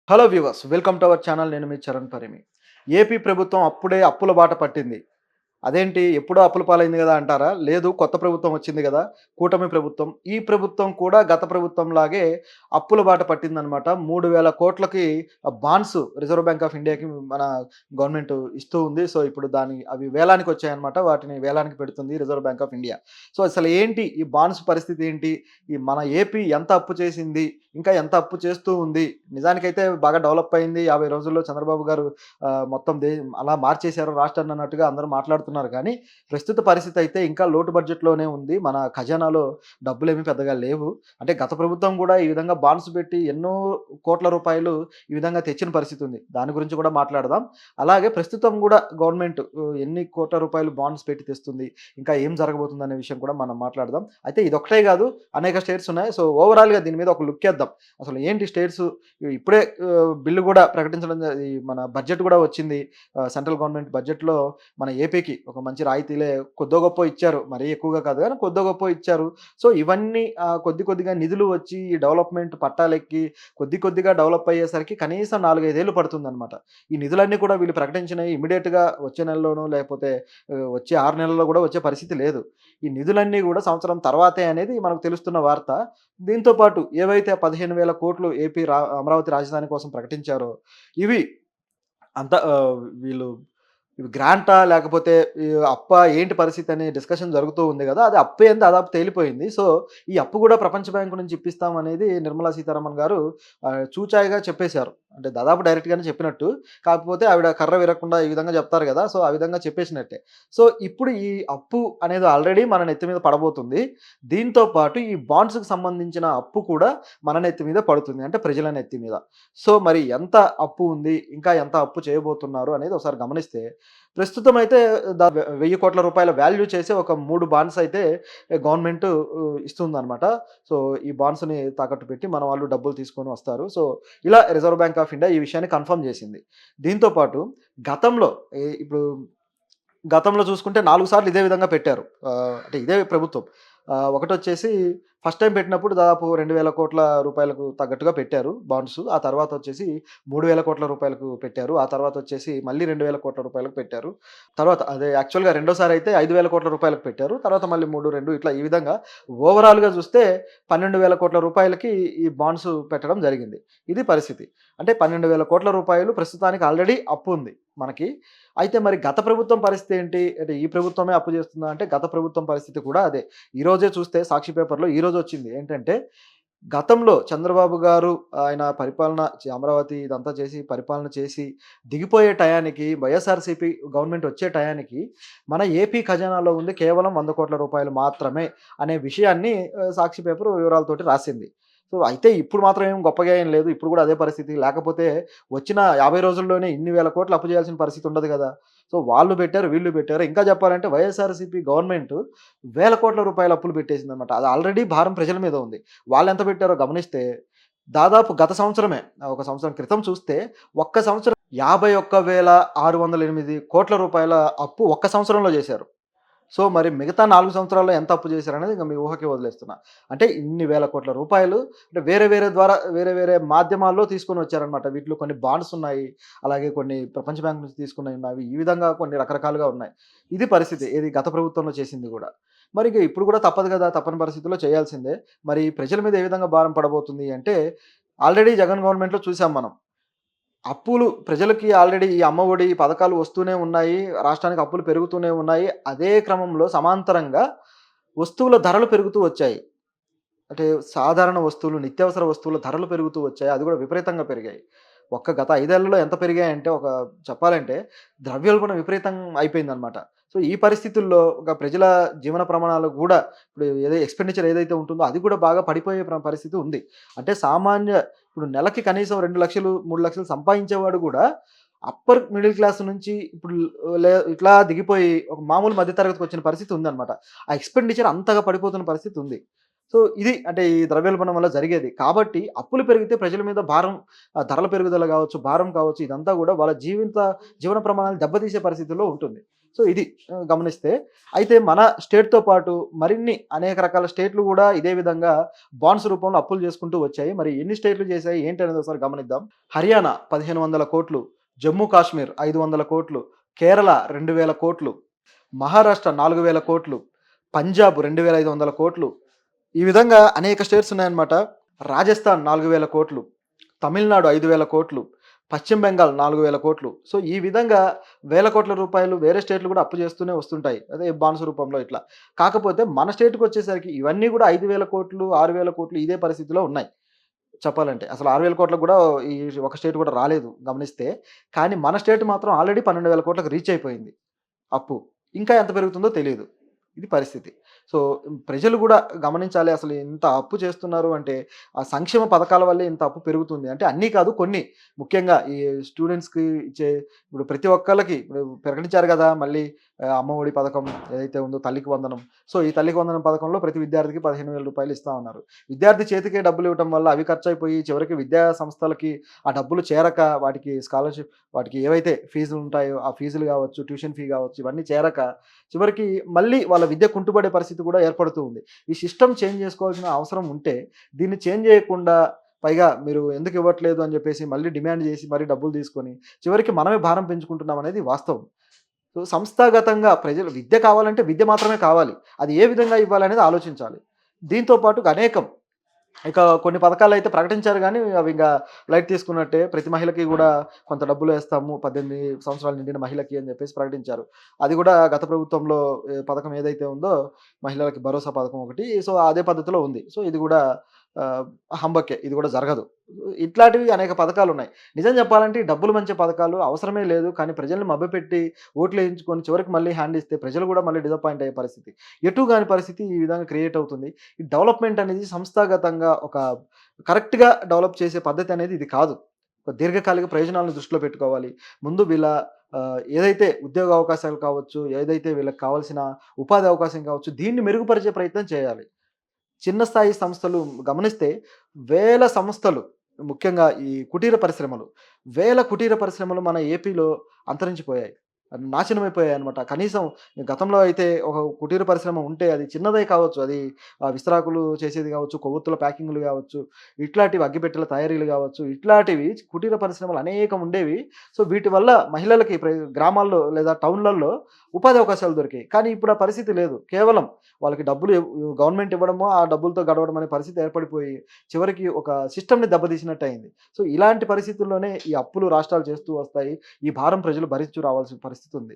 Hello viewers, welcome to our channel. నేను మీ Charan Parimi. AP ప్రభుత్వం అప్పుడే అప్పుల బాట పట్టింది. అదేంటి ఎప్పుడో అప్పుల పాలైంది గదా అంటారా? లేదు, కొత్త ప్రభుత్వం వచ్చింది గదా! కూటమి ప్రభుత్వం. ఈ ప్రభుత్వం కూడా గత ప్రభుత్వంలాగే అప్పుల బాట పట్టిందనమాట. 3000 కోట్లకి బాండ్స్ రిజర్వ్ బ్యాంక్ ఆఫ్ ఇండియాకి మన గవర్నమెంట్ ఇస్తూ ఉంది. సో, ఇప్పుడు అవి వేలానికి వచ్చాయన్నమాట. వాటిని వేలానికి పెడుతుంది reserve bank of India. So, అసలు ఏంటి ఈ బాండ్స్ పరిస్థితి ఏంటి? ఈ మన ఏపీ ఎంత అప్పు చేసింది? ఇంకా ఎంత అప్పు చేస్తూ ఉంది? నిజానికైతే బాగా డెవలప్ అయింది. 50 రోజుల్లో చంద్రబాబు గారు మొత్తం అలా మార్చేశారు రాష్ట్రాన్ని అన్నట్టుగా అందరూ మాట్లాడుతున్నారు కానీ, ప్రస్తుత పరిస్థితి అయితే ఇంకా లోటు బడ్జెట్‌లోనే ఉంది. మన ఖజానాలో డబ్బులేమి పెద్దగా లేవు. అంటే గత ప్రభుత్వం గూడా ఈ విధంగా బాండ్స్ పెట్టి ఎన్నో కోట్ల రూపాయలు ఈ విధంగా తెచ్చిన పరిస్థితి ఉంది. దాని గురించి కూడా మాట్లాడదాం. అలాగే ప్రస్తుతం గూడా గవర్నమెంట్ ఎన్ని కోట్ల రూపాయలు బాండ్స్ పెట్టి తెస్తుంది, ఇంకా ఏం జరగబోతుందనే విషయం కూడా మనం మాట్లాడదాం. అయితే ఇదొక్కటే గాదు, అనేక స్టేట్స్ ఉన్నాయి. సో, ఓవరాల్‌గా దీని మీద ఒక లుక్ ఏద్దాం. అసలు ఏంటి స్టేట్స్ ఇప్పుడే బిల్లు గూడా ప్రకటించడం ఈ మన బడ్జెట్ గూడా వచ్చింది. సెంట్రల్ గవర్నమెంట్ బడ్జెట్‌లో మన ఏపీకి ఒక మంచి రాయితీలే కొద్దో గొప్పో ఇచ్చారు. మరీ ఎక్కువగా కాదు గానీ కొద్దో గొప్పో ఇచ్చారు. సో, ఇవన్నీ కొద్ది కొద్దిగా నిధులు వచ్చి ఈ డెవలప్‌మెంట్ పట్టాలెక్కి కొద్ది కొద్దిగా డెవలప్ అయ్యేసరికి కనీసం 4, 5 ఏళ్ళు పడుతుందనమాట. ఈ నిధులన్నీ కూడా వీళ్ళు ప్రకటించినయి ఇమ్మీడియేట్‌గా వచ్చే నెలలోనో లేకపోతే వచ్చే 6 నెలల్లో గూడా వచ్చే పరిస్థితి లేదు. ఈ నిధులన్నీ గూడా సంవత్సరం తర్వాతే అనేది మనకు తెలుస్తున్న వార్త. దీంతో పాటు ఏవైతే 15,000 కోట్లు అమరావతి రాజధాని కోసం ప్రకటించారో ఇవి అంతా వీళ్ళు ఇవి గ్రాంటా? లేకపోతే ఈ అప్పా? ఏంటి పరిస్థితి అనే డిస్కషన్ జరుగుతూ ఉంది గదా! అది అప్పే అని దాదాపు తేలిపోయింది. సో, ఈ అప్పు గూడా ప్రపంచ బ్యాంక్ నుంచి ఇప్పిస్తామనేది నిర్మలా సీతారామన్ గారు చూచాయిగా చెప్పేశారు. అంటే దాదాపు డైరెక్ట్‌గానే చెప్పినట్టు. కాకపోతే ఆవిడ కర్ర విరగకుండా ఈ విధంగా చెప్తారు గదా! సో, ఆ విధంగా చెప్పేసినట్టే. సో, ఇప్పుడు ఈ అప్పు అనేది ఆల్రెడీ మన నెత్తి మీద పడబోతుంది. దీంతో పాటు ఈ బాండ్స్‌కి సంబంధించిన అప్పు కూడా మన నెత్తి మీద పడుతుంది. అంటే ప్రజల నెత్తి మీద. సో, మరి ఎంత అప్పు ఉంది? ఇంకా ఎంత అప్పు చేయబోతున్నారు అనేది ఒకసారి గమనిస్తే, ప్రస్తుతం అయితే 1000 కోట్ల రూపాయల వాల్యూ చేసే ఒక 3 బాండ్స్ అయితే గవర్నమెంట్ ఇస్తుందనమాట. సో, ఈ బాండ్స్‌ని తాకట్టు పెట్టి మన వాళ్ళు డబ్బులు తీసుకొని వస్తారు. సో, ఇలా రిజర్వ్ బ్యాంక్ ఆఫ్ ఇండియా ఈ విషయాన్ని కన్ఫర్మ్ చేసింది. దీంతో పాటు గతంలో ఇప్పుడు గతంలో చూసుకుంటే 4 సార్లు ఇదే విధంగా పెట్టారు. అంటే ఇదే ప్రభుత్వం. ఒకటొచ్చేసి ఫస్ట్ టైమ్ పెట్టినప్పుడు దాదాపు 2,000 కోట్ల రూపాయలకు తగ్గట్టుగా పెట్టారు బాండ్స్. ఆ తర్వాతొచ్చేసి 3,000 కోట్ల రూపాయలకు పెట్టారు. ఆ తర్వాతొచ్చేసి మళ్ళీ 2,000 కోట్ల రూపాయలకు పెట్టారు. తర్వాత అదే యాక్చువల్‌గా రెండోసారయితే 5,000 కోట్ల రూపాయలకు పెట్టారు. తర్వాత మళ్ళీ 3, 2 ఇట్లా ఈ విధంగా ఓవరాల్‌గా చూస్తే 12,000 కోట్ల రూపాయలకి ఈ బాండ్స్ పెట్టడం జరిగింది. ఇది పరిస్థితి. అంటే 12,000 కోట్ల రూపాయలు ప్రస్తుతానికి ఆల్రెడీ అప్పుంది మనకి. అయితే మరి గత ప్రభుత్వం పరిస్థితి ఏంటి? అంటే ఈ ప్రభుత్వమే అప్పు చేస్తుందా అంటే, గత ప్రభుత్వం పరిస్థితి కూడా అదే. ఈరోజే చూస్తే సాక్షి పేపర్‌లో ఈరోజొచ్చింది. ఏంటంటే, గతంలో చంద్రబాబు గారు ఆయన పరిపాలన అమరావతి ఇదంతా చేసి, పరిపాలన చేసి దిగిపోయే టయానికి వైఎస్ఆర్‌సీపీ గవర్నమెంట్ వచ్చే టయానికి మన ఏపీ ఖజానాలో ఉంది కేవలం 100 కోట్ల రూపాయలు మాత్రమే అనే విషయాన్ని సాక్షి పేపరు వివరాలతోటి రాసింది. సో, అయితే ఇప్పుడు మాత్రం ఏం గొప్పగా ఏం లేదు. ఇప్పుడు కూడా అదే పరిస్థితి. లేకపోతే వచ్చిన 50 రోజుల్లోనే ఇన్ని వేల కోట్లు అప్పు చేయాల్సిన పరిస్థితి ఉండదు గదా! సో, వాళ్ళు పెట్టారు, వీళ్ళు పెట్టారు. ఇంకా చెప్పాలంటే వైఎస్ఆర్‌సీపీ గవర్నమెంట్ వేల కోట్ల రూపాయల అప్పులు పెట్టేసిందనమాట. అది ఆల్రెడీ భారం ప్రజల మీద ఉంది. వాళ్ళెంత పెట్టారో గమనిస్తే దాదాపు గత సంవత్సరమే, ఒక సంవత్సరం క్రితం చూస్తే ఒక్క సంవత్సరం 51,608 కోట్ల రూపాయల అప్పు ఒక్క సంవత్సరంలో చేశారు. సో, మరి మిగతా 4 సంవత్సరాల్లో ఎంత అప్పు చేశారనేది ఇంక మీ ఊహకే వదిలేస్తున్నా. అంటే ఇన్ని వేల కోట్ల రూపాయలు అంటే వేరే వేరే ద్వారా వేరే వేరే మాధ్యమాల్లో తీసుకొనొచ్చారనమాట. వీటిలో కొన్ని బాండ్స్ ఉన్నాయి. అలాగే కొన్ని ప్రపంచ బ్యాంక్ నుంచి తీసుకున్నయున్నవి. ఈ విధంగా కొన్ని రకరకాలుగా ఉన్నాయి. ఇది పరిస్థితి. ఏది గత ప్రభుత్వంలో చేసింది గూడా. మరి ఇక ఇప్పుడు గూడా తప్పదు గదా! తప్పని పరిస్థితుల్లో చేయాల్సిందే. మరి ప్రజల మీద ఏ విధంగా భారం పడబోతుంది అంటే, ఆల్రెడీ జగన్ గవర్నమెంట్‌లో చూసాం మనం. అప్పులు ప్రజలకి ఆల్రెడీ ఈ అమ్మఒడి ఈ పథకాలు వస్తూనే ఉన్నాయి. రాష్ట్రానికి అప్పులు పెరుగుతూనే ఉన్నాయి. అదే క్రమంలో సమాంతరంగా వస్తువుల ధరలు పెరుగుతూ వచ్చాయి. అంటే సాధారణ వస్తువులు, నిత్యావసర వస్తువుల ధరలు పెరుగుతూ వచ్చాయి. అది కూడా విపరీతంగా పెరిగాయి. గత 5 ఏళ్లలో ఎంత పెరిగాయంటే చెప్పాలంటే ద్రవ్యోల్బణం విపరీతం అయిపోయిందనమాట. సో, ఈ పరిస్థితుల్లో ఒక ప్రజల జీవన ప్రమాణాలు గూడా ఇప్పుడు ఎక్స్‌పెండిచర్ ఏదైతే ఉంటుందో అది కూడా బాగా పడిపోయే పరిస్థితి ఉంది. అంటే ఇప్పుడు నెలకి కనీసం 2,00,000, 3,00,000 సంపాదించేవాడు గూడా అప్పర్ మిడిల్ క్లాస్ నుంచి ఇప్పుడు ఇట్లా దిగిపోయి ఒక మామూలు మధ్య తరగతికొచ్చిన పరిస్థితి ఉందనమాట. ఆ ఎక్స్‌పెండిచర్ అంతగా పడిపోతున్న పరిస్థితి ఉంది. సో, ఇది అంటే ఈ ద్రవ్యోల్బణం వల్ల జరిగేది. కాబట్టి అప్పులు పెరిగితే ప్రజల మీద భారం, ధరల పెరుగుదల గావచ్చు, భారం కావచ్చు, ఇదంతా గూడా వాళ్ళ జీవన ప్రమాణాలు దెబ్బతీసే పరిస్థితుల్లో ఉంటుంది. సో ఇది గమనిస్తే. అయితే మన స్టేట్‌తో పాటు మరిన్ని అనేక రకాల స్టేట్‌లు గూడా ఇదే విధంగా బాండ్స్ రూపంలో అప్పులు చేసుకుంటూ వచ్చాయి. మరి ఎన్ని స్టేట్‌లు చేశాయి ఏంటనేది ఒకసారి గమనిద్దాం. హర్యానా 1500,00,00,000, జమ్మూ కాశ్మీర్ 500,00,00,000, కేరళ 2000,00,00,000, మహారాష్ట్ర 4,000,00,00,000, పంజాబ్ 2,500,00,00,000. ఈ విధంగా అనేక స్టేట్స్ ఉన్నాయన్నమాట. రాజస్థాన్ 4,000,00,00,000, తమిళనాడు 5,000,00,00,000, పశ్చిమ బెంగాల్ 4,000,00,00,000. సో, ఈ విధంగా వేల కోట్ల రూపాయలు వేరే స్టేట్‌లు కూడా అప్పు చేస్తూనే వస్తుంటాయి. అదే బాండ్స్ రూపంలో ఇట్లా. కాకపోతే మన స్టేట్‌కొచ్చేసరికి ఇవన్నీ కూడా 5,000,00,00,000, 6,000,00,00,000 ఇదే పరిస్థితిలో ఉన్నాయి చెప్పాలంటే. అసలు 6,000,00,00,000 కూడా ఈ ఒక స్టేట్ కూడా రాలేదు గమనిస్తే. కానీ మన స్టేట్ మాత్రం ఆల్రెడీ 12,000,00,00,000కి రీచ్ అయిపోయింది అప్పు. ఇంకా ఎంత పెరుగుతుందో తెలీదు. ఇది పరిస్థితి. సో, ప్రజలు గూడా గమనించాలి అసలు ఇంత అప్పు చేస్తున్నారు అంటే, ఆ సంక్షేమ పథకాల వల్లే ఇంత అప్పు పెరుగుతుంది. అంటే అన్నీ కాదు కొన్ని. ముఖ్యంగా ఈ స్టూడెంట్స్‌కి ఇచ్చే ఇప్పుడు ప్రతి ఒక్కళ్ళకి ఇప్పుడు ప్రకటించారు గదా! మళ్ళీ అమ్మఒడి పథకం ఏదైతే ఉందో తల్లికి వందనం. సో, ఈ తల్లికి వందనం పథకంలో ప్రతి విద్యార్థికి రూ. 15,000 ఇస్తా ఉన్నారు. విద్యార్థి చేతికే డబ్బులివ్వటం వల్ల అవి ఖర్చయిపోయి చివరికి విద్యా సంస్థలకి ఆ డబ్బులు చేరక వాటికి స్కాలర్‌షిప్ వాటికి ఏవైతే ఫీజులుంటాయో ఆ ఫీజులు గావచ్చు, ట్యూషన్ ఫీ గావచ్చు ఇవన్నీ చేరక చివరికి మళ్ళీ వాళ్ళ విద్య కుంటుపడే పరిస్థితి కూడా ఏర్పడుతూ ఉంది. ఈ సిస్టమ్ చేంజ్ చేసుకోవాల్సిన అవసరం ఉంటే, దీన్ని చేంజ్ చేయకుండా పైగా మీరు ఎందుకు ఇవ్వట్లేదు అని చెప్పేసి మళ్ళీ డిమాండ్ చేసి మరీ డబ్బులు తీసుకొని, చివరికి మనమే భారం పెంచుకుంటున్నాం అనేది వాస్తవం. సో, సంస్థాగతంగా ప్రజలు విద్య కావాలంటే విద్య మాత్రమే కావాలి. అది ఏ విధంగా ఇవ్వాలనేది ఆలోచించాలి. దీంతో పాటు అనేకం ఇక కొన్ని పథకాలైతే ప్రకటించారు గానీ, అవి ఇంగా లైట్ తీసుకున్నట్టే. ప్రతి మహిళకి గూడా కొంత డబ్బులేస్తాము 18 సంవత్సరాలు నిండిన మహిళకి అని జెప్పేసి ప్రకటించారు. అది గూడా గత ప్రభుత్వంలో పథకం ఏదైతే ఉందో మహిళలకి భరోసా పథకం ఒకటి. సో, అదే పద్ధతిలో ఉంది. సో, ఇది గూడా ఆహ్, హంబకే. ఇది గూడా జరగదు. ఇట్లాంటివి అనేక పథకాలున్నాయి. నిజం జెప్పాలంటే ఈ డబ్బులు మంచే పథకాలు అవసరమే లేదు. కానీ ప్రజల్ని మభ్యపెట్టి ఓట్లేయించుకొని చివరికి మళ్ళీ హ్యాండ్ ఇస్తే ప్రజలు గూడా మళ్ళీ డిసప్పాయింట్ అయ్యే పరిస్థితి. ఎటు గాని పరిస్థితి ఈ విధంగా క్రియేట్ అవుతుంది. ఈ డెవలప్‌మెంట్ అనేది సంస్థాగతంగా ఒక కరెక్ట్‌గా డెవలప్ చేసే పద్ధతి అనేది ఇది కాదు. ఒక దీర్ఘకాలిక ప్రయోజనాలను దృష్టిలో పెట్టుకోవాలి. ముందు వీళ్ళ ఏదైతే ఉద్యోగ అవకాశాలు కావచ్చు, ఏదైతే వీళ్ళకి కావాల్సిన ఉపాధి అవకాశం కావచ్చు, దీన్ని మెరుగుపరిచే ప్రయత్నం చేయాలి. చిన్న స్థాయి సంస్థలు గమనిస్తే వేల సంస్థలు ముఖ్యంగా ఈ కుటీర పరిశ్రమలు, వేల కుటీర పరిశ్రమలు మన ఏపీలో అంతరించిపోయాయి. నాశనమైపోయాయన్నమాట. కనీసం గతంలో అయితే ఒక కుటీర పరిశ్రమ ఉంటే అది చిన్నదే కావచ్చు. అది విస్తరాకులు చేసేది కావచ్చు, కొవ్వొత్తుల ప్యాకింగ్‌లు కావచ్చు, ఇట్లాంటివి అగ్గిపెట్టెల తయారీలు కావచ్చు, ఇట్లాంటివి కుటీర పరిశ్రమలు అనేకం ఉండేవి. సో, వీటి వల్ల మహిళలకి గ్రామాల్లో లేదా టౌన్‌లలో ఉపాధి అవకాశాలు దొరికాయి. కానీ ఇప్పుడు ఆ పరిస్థితి లేదు. కేవలం వాళ్ళకి డబ్బులు గవర్నమెంట్ ఇవ్వడమో, ఆ డబ్బులతో గడవడం అనే పరిస్థితి ఏర్పడిపోయి, చివరికి ఒక సిస్టమ్‌ని దెబ్బతీసినట్టయింది. సో, ఇలాంటి పరిస్థితుల్లోనే ఈ అప్పులు రాష్ట్రాలు చేస్తూ వస్తాయి. ఈ భారం ప్రజలు భరిస్తూ రావాల్సిన పరిస్థితుంది.